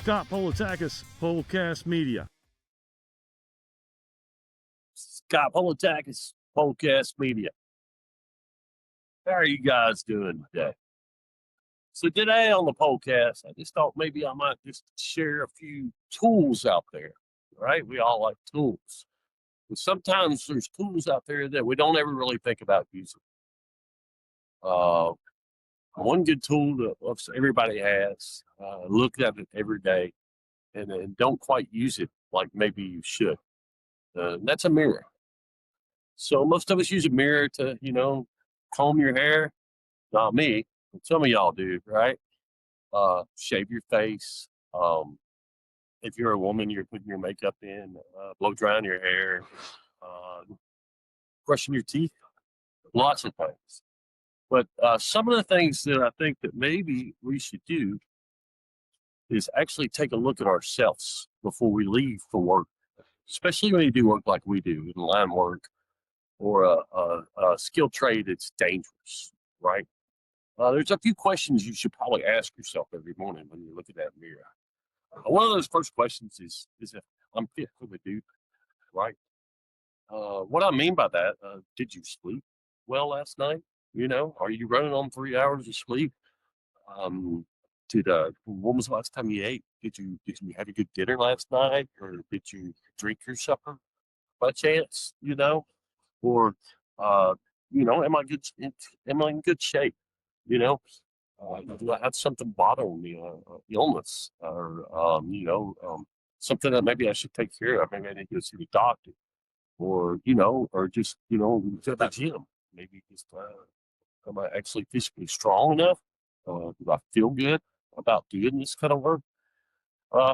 Scott Politakis, Polecast Media. Scott Politakis, Polecast Media. How are you guys doing today? So today on the podcast, I just thought maybe I might just share a few tools out there, right? We all like tools. But sometimes there's tools out there that we don't ever really think about using. One good tool that everybody has, look at it every day and don't quite use it like maybe you should. That's a mirror. So most of us use a mirror to, comb your hair. Not me, but some of y'all do, right? Shave your face. If you're a woman, you're putting your makeup in, blow drying your hair, brushing your teeth, lots of things. But some of the things that I think that maybe we should do is actually take a look at ourselves before we leave for work, especially when you do work like we do, in line work or a skill trade that's dangerous, right? There's a few questions you should probably ask yourself every morning when you look at that mirror. One of those first questions is if I'm fit for the duty, right? What I mean by that, did you sleep well last night? Are you running on 3 hours of sleep? When was the last time you ate? Did you have a good dinner last night, or did you drink your supper by chance? Or am I in good shape? Do I have something bothering me, illness, or something that maybe I should take care of? Maybe I need to go see the doctor, or just to the gym. Maybe just am I actually physically strong enough? Do I feel good about doing this kind of work?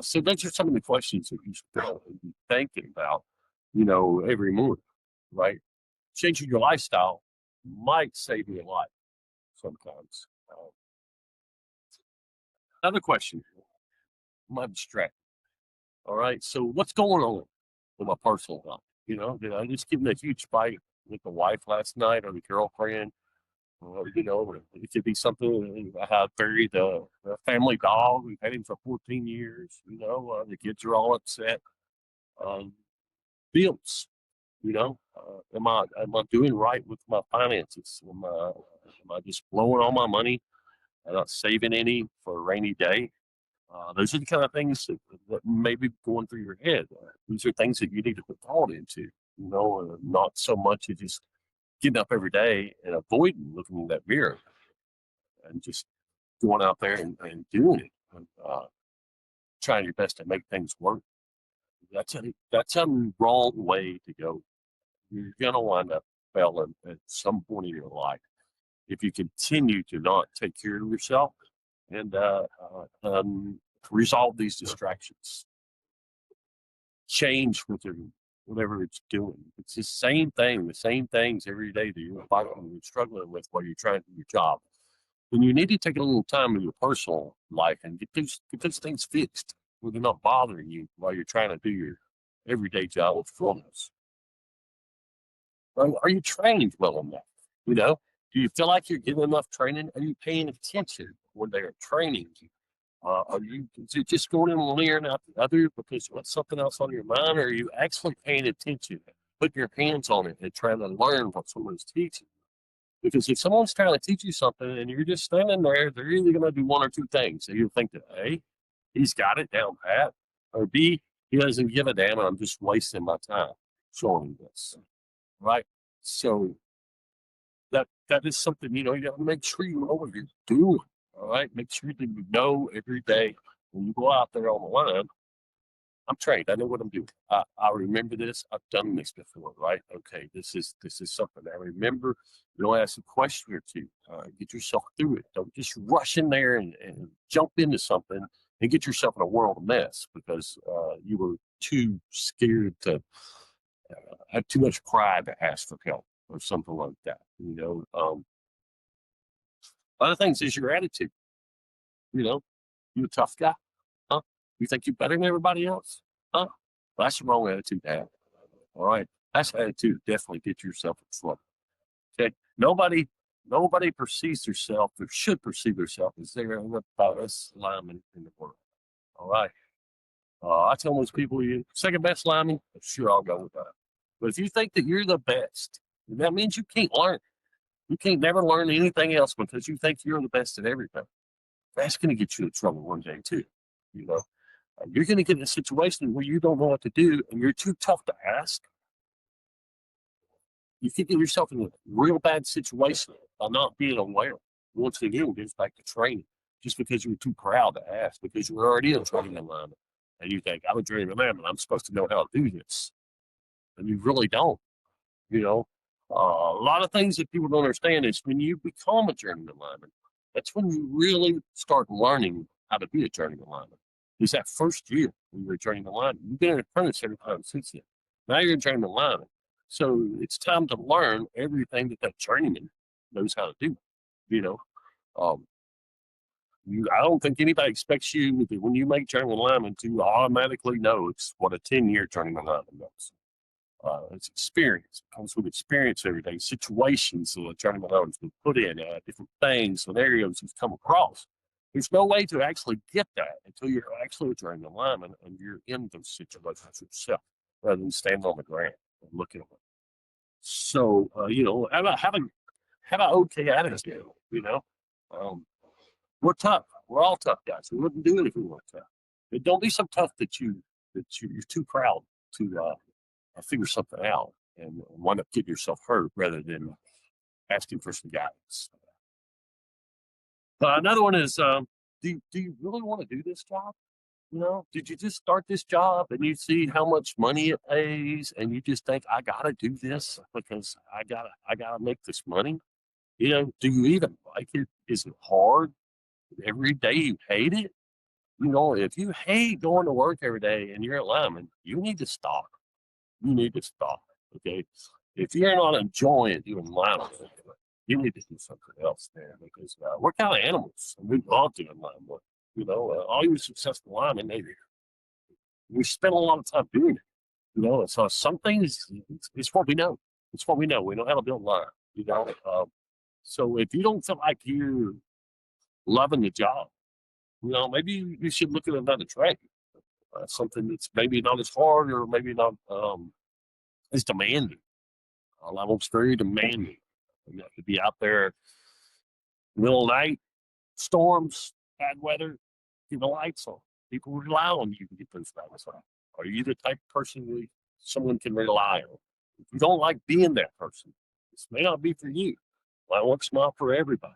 So those are some of the questions that you should probably be thinking about, every morning, right? Changing your lifestyle might save your life sometimes. Another question, am I distracted? All right, so what's going on with my personal life? Did I just get in a huge fight with the wife last night or the girlfriend? It could be something. I have buried a family dog. We've had him for 14 years. The kids are all upset. Bills. Am I doing right with my finances? Am I just blowing all my money and not saving any for a rainy day? Those are the kind of things that may be going through your head. These are things that you need to put thought into. Not so much as just getting up every day and avoiding looking in that mirror and just going out there and doing it, and, trying your best to make things work. That's a wrong way to go. You're going to wind up failing at some point in your life if you continue to not take care of yourself and resolve these distractions. Change whatever it's doing. It's the same things every day that you're fighting, you're struggling with while you're trying to do your job. And you need to take a little time in your personal life and get those things fixed where they're not bothering you while you're trying to do your everyday job with fullness. Are you trained well enough? Do you feel like you're getting enough training? Are you paying attention when they are training you? Is it just going in one ear and out the other because you want something else on your mind, or are you actually paying attention, putting your hands on it and trying to learn what someone's teaching? Because if someone's trying to teach you something and you're just standing there, they're either going to do one or two things. So you think that A, he's got it down pat, or B, he doesn't give a damn and I'm just wasting my time showing him this. Right? So that is something, you got to make sure you know what you're doing. All right. Make sure that you know every day when you go out there on the line, I'm trained. I know what I'm doing. I remember this. I've done this before, right? Okay, this is something I remember. Ask a question or two. Get yourself through it. Don't just rush in there and jump into something and get yourself in a world of mess because you were too scared to have too much pride to ask for help or something like that. Other things is your attitude. You a tough guy, huh? You think you're better than everybody else, huh? Well, that's the wrong attitude to have. All right, that's an attitude to definitely get yourself in trouble. Okay, nobody perceives themselves or should perceive themselves as they're the best lineman in the world. All right, I tell most people, you second best lineman, sure, I'll go with that. But if you think that you're the best, that means you can't learn. You can't never learn anything else because you think you're the best at everything. That's going to get you in trouble one day too. You know, you're going to get in a situation where you don't know what to do and you're too tough to ask. You can get yourself in a real bad situation by not being aware. Once again, it goes back to training. Just because you're too proud to ask, because you're already a training alignment, and you think I'm a training alignment, I'm supposed to know how to do this, and you really don't. You know, a lot of things that people don't understand is when you become a journeyman alignment, that's when you really start learning how to be a journeyman alignment. It's that first year when you're a journeyman alignment. You've been an apprentice every time since then. Now you're a journeyman alignment. So it's time to learn everything that journeyman knows how to do. You know, um, I don't think anybody expects you, when you make journeyman alignment, to automatically know it's what a 10-year journeyman alignment knows. It's experience. It comes with experience every day, situations that journeyman alignment's been put in, different things, scenarios he's come across. There's no way to actually get that until you're actually a journeyman alignment and you're in those situations yourself, rather than standing on the ground and looking at them. So, have an okay attitude, we're tough. We're all tough guys. We wouldn't do it if we weren't tough. But don't be so tough that you're too proud to figure something out and wind up getting yourself hurt rather than asking for some guidance. Another one is, do you really want to do this job? Did you just start this job and you see how much money it pays and you just think, I gotta do this because I gotta make this money? Do you even like it? Is it hard? Every day you hate it? If you hate going to work every day and you're a lineman, you need to stop. You need to stop. Okay. If you're not enjoying doing lineman, you need to do something else there because we're kind of animals and we love doing lineman work. All you successful linemen, we spend a lot of time doing it. So some things, it's what we know. It's what we know. We know how to build line. So if you don't feel like you're loving the job, maybe you should look at another trade, something that's maybe not as hard or maybe not as demanding. Level's very demanding. You have to be out there middle of the night, storms, bad weather, keep the lights on. People rely on you to get those things on. Are you the type of person who someone can rely on? If you don't like being that person, this may not be for you. Well, work's not for everybody.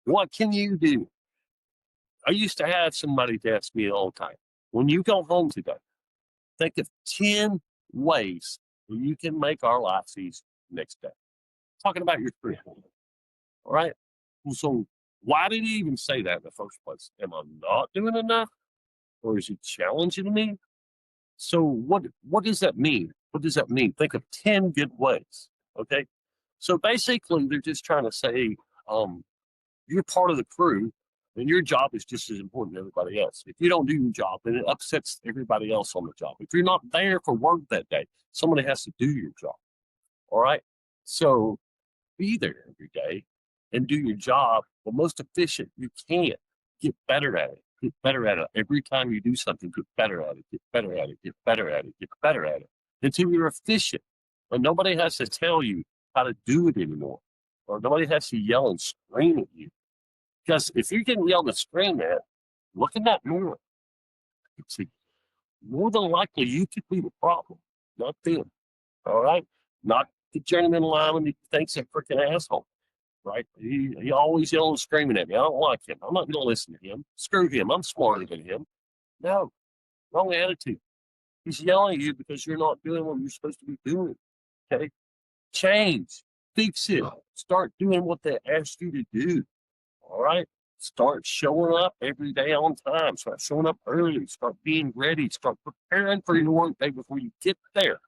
What can you do? I used to have somebody ask me all the time, when you go home today, think of 10 ways where you can make our lives easy next day. Talking about your career. All right. So why did he even say that in the first place? Am I not doing enough? Or is he challenging me? So what does that mean? What does that mean? Think of 10 good ways. Okay. So basically they're just trying to say, you're part of the crew and your job is just as important to everybody else. If you don't do your job, then it upsets everybody else on the job. If you're not there for work that day, somebody has to do your job. All right. So be there every day and do your job the most efficient you can. Get better at it. Get better at it. Every time you do something, get better at it. Get better at it. Get better at it. Get better at it until you're efficient. But nobody has to tell you how to do it anymore, or nobody has to yell and scream at you. Because if you can yell and scream at, look in that mirror. See, more than likely you could be the problem, not them. All right, not the journeyman lineman who thinks a freaking asshole. Right? He always yelling and screaming at me. I don't like him. I'm not going to listen to him. Screw him. I'm smarter than him. No, wrong attitude. He's yelling at you because you're not doing what you're supposed to be doing. Okay, change, fix it, start doing what they asked you to do. All right. Start showing up every day on time. Start showing up early. Start being ready. Start preparing for your workday before you get there.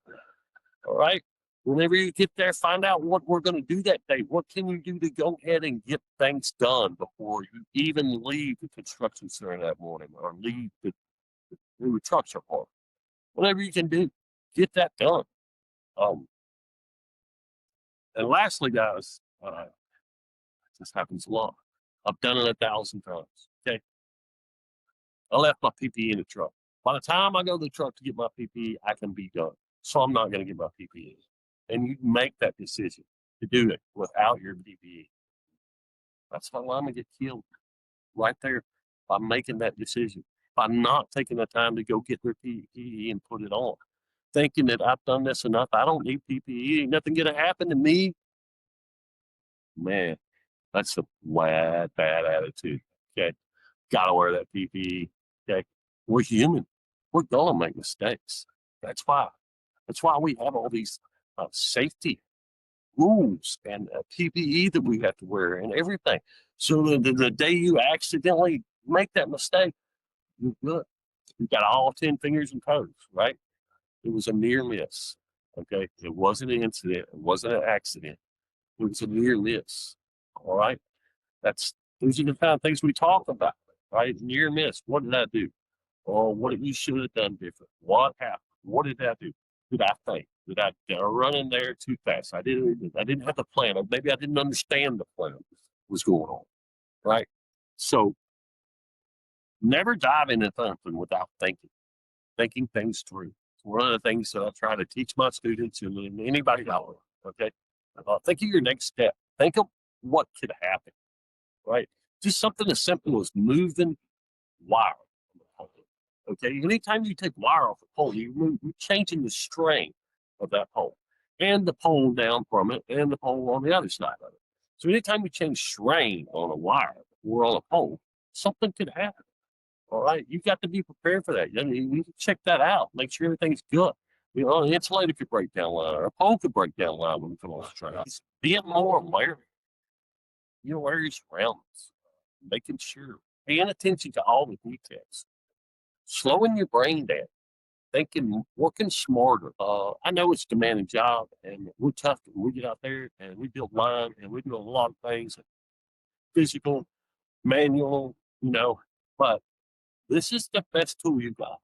All right. Whenever you get there, find out what we're going to do that day. What can you do to go ahead and get things done before you even leave the construction center that morning or leave the trucks are parked? Whatever you can do, get that done. And lastly, guys, this happens a lot. I've done it 1,000 times. Okay. I left my PPE in the truck. By the time I go to the truck to get my PPE, I can be done. So I'm not going to get my PPE. And you make that decision to do it without your PPE. That's how linemen get killed right there by making that decision, by not taking the time to go get their PPE and put it on, thinking that I've done this enough. I don't need PPE. Ain't nothing going to happen to me. Man, that's a bad attitude. Okay. Got to wear that PPE. Okay. We're human. We're going to make mistakes. That's why we have all these safety rules and PPE that we have to wear and everything. So the day you accidentally make that mistake, you're good. You got all 10 fingers and toes, right? It was a near miss. Okay. It wasn't an incident. It wasn't an accident. It was a near miss. All right. Those are the kind of things we talk about, right? Near miss. What did I do? Or what you should have done different? What happened? What did I do? Did I think? Did I run in there too fast? I didn't have the plan, or maybe I didn't understand the plan was going on, right? So never dive into something without thinking things through. It's one of the things that I try to teach my students and anybody out there. Okay, think of your next step. Think of what could happen, right? Just something as simple as moving wire. Okay, anytime you take wire off a pole, you're changing the strain of that pole and the pole down from it and the pole on the other side of it. So anytime you change strain on a wire or on a pole, something could happen. All right, you've got to be prepared for that. You need to check that out, make sure everything's good. You know, an insulator could break down line, or a pole could break down line when you come on the track. Being more aware, aware of your surroundings, making sure, paying attention to all the details. Slowing your brain down, thinking, working smarter. I know it's a demanding job, and we're tough. We get out there and we build line, and we do a lot of things, physical, manual, but this is the best tool you got.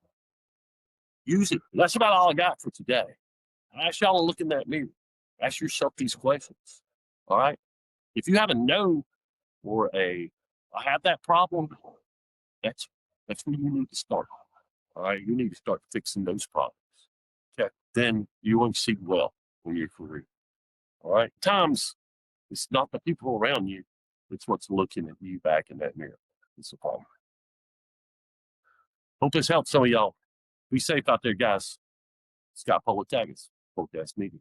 Use it. That's about all I got for today. I ask y'all to look in that mirror. Ask yourself these questions. All right. If you have a no or I have that problem, that's where you need to start. All right, you need to start fixing those problems. Okay, then you won't see well in your career. All right, times it's not the people around you; it's what's looking at you back in that mirror. It's the problem. Hope this helps some of y'all. Be safe out there, guys. Scott Politakis, Polecast Media.